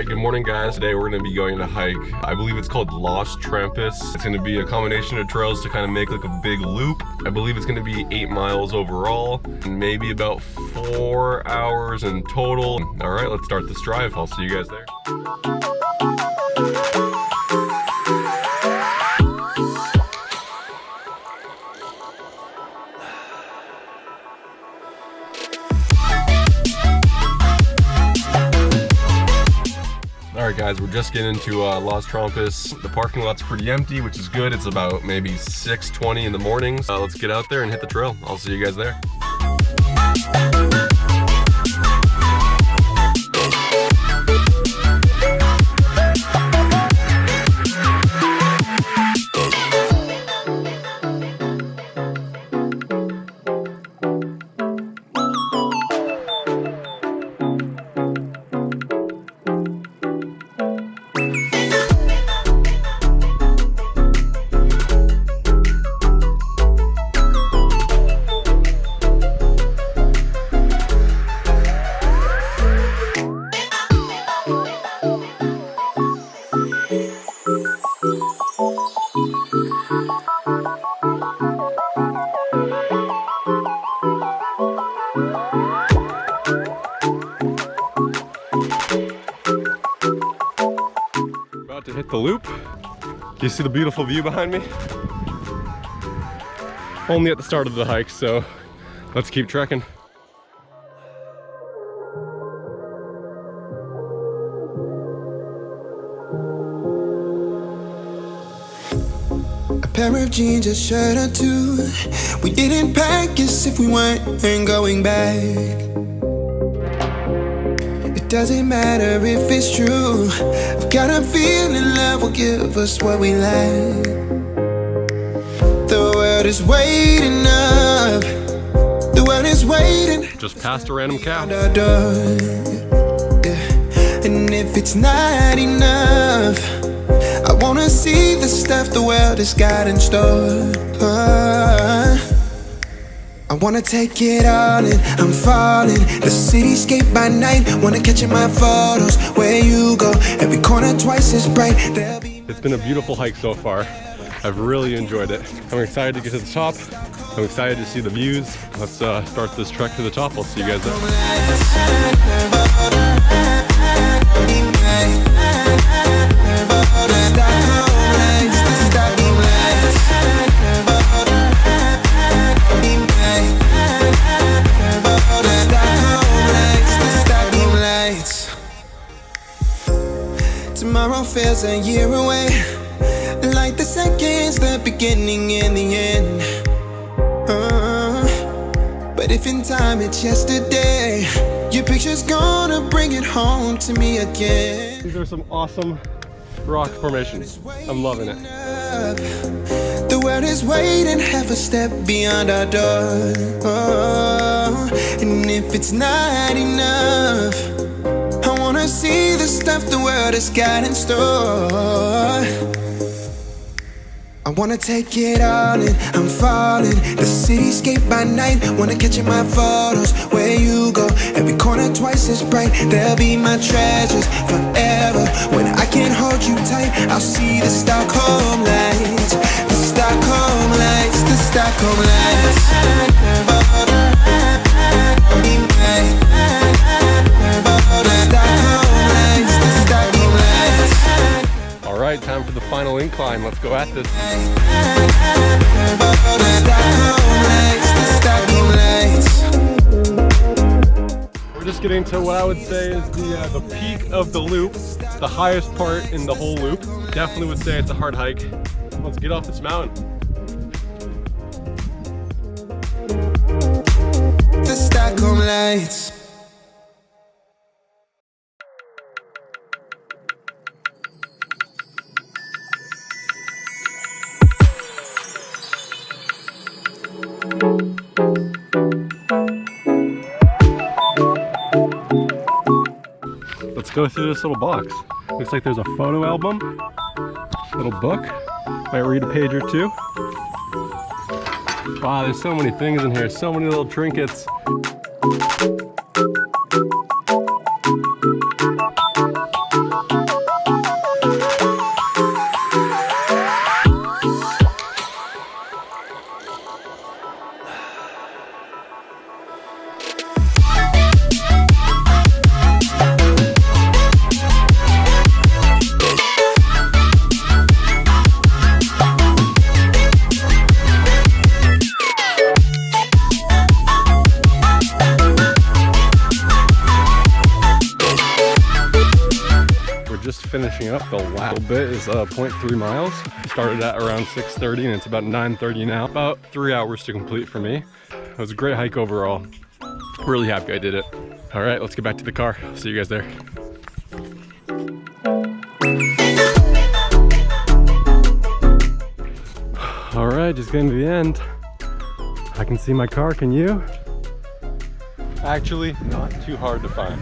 Alright, good morning guys. Today we're going to be going to hike. I believe it's called Los Trampas. It's going to be a combination of trails to kind of make like a big loop. I believe it's going to be 8 miles overall, and maybe about 4 hours in total. Alright, let's start this drive. I'll see you guys there. Alright guys, we're just getting into Los Trampas. The parking lot's pretty empty, which is good. It's about maybe 6:20 in the morning. Let's get out there and hit the trail. I'll see you guys there. About to hit the loop. Do you see the beautiful view behind me? Only at the start of the hike, so let's keep trekking. A pair of jeans, a shirt or two. We didn't pack as if we weren't going back. It doesn't matter if it's true. I've got a feeling love will give us what we lack. The world is waiting up. The world is waiting. Just past a random cow. And if it's not enough, I wanna see the stuff the world has got in store. I wanna take it all in, I'm falling. The cityscape by night, wanna catch in my photos. Where you go, every corner twice as bright. It's been a beautiful hike so far. I've really enjoyed it. I'm excited to get to the top. I'm excited to see the views. Let's start this trek to the top. I'll see you guys there. Tomorrow feels a year away, like the seconds, the beginning and the end. But if in time it's yesterday, your picture's gonna bring it home to me again. These are some awesome rock formations. I'm loving it. The world is waiting, half a step beyond our door. And if it's not enough, I wanna see the stuff the world has got in store. I wanna take it all in, I'm falling. The cityscape by night, wanna catch in my photos. Where you go, every corner twice as bright. They'll be my treasures forever. When I can't hold you tight, I'll see the Stockholm lights. The Stockholm lights, the Stockholm lights. Alright, time for the final incline. Let's go at this. We're just getting to what I would say is the peak of the loop. It's the highest part in the whole loop. Definitely would say it's a hard hike. Let's get off this mountain. The Stockholm lights. Let's go through this little box. Looks like there's a photo album, little book. Might read a page or two. Wow, there's so many things in here, so many little trinkets. just finishing up. The last bit is 0.3 miles. Started at around 6:30 and it's about 9:30 now. About 3 hours to complete for me. It was a great hike overall. Really happy I did it. All right, let's get back to the car. See you guys there. All right, just getting to the end. I can see my car, can you? Actually, not too hard to find.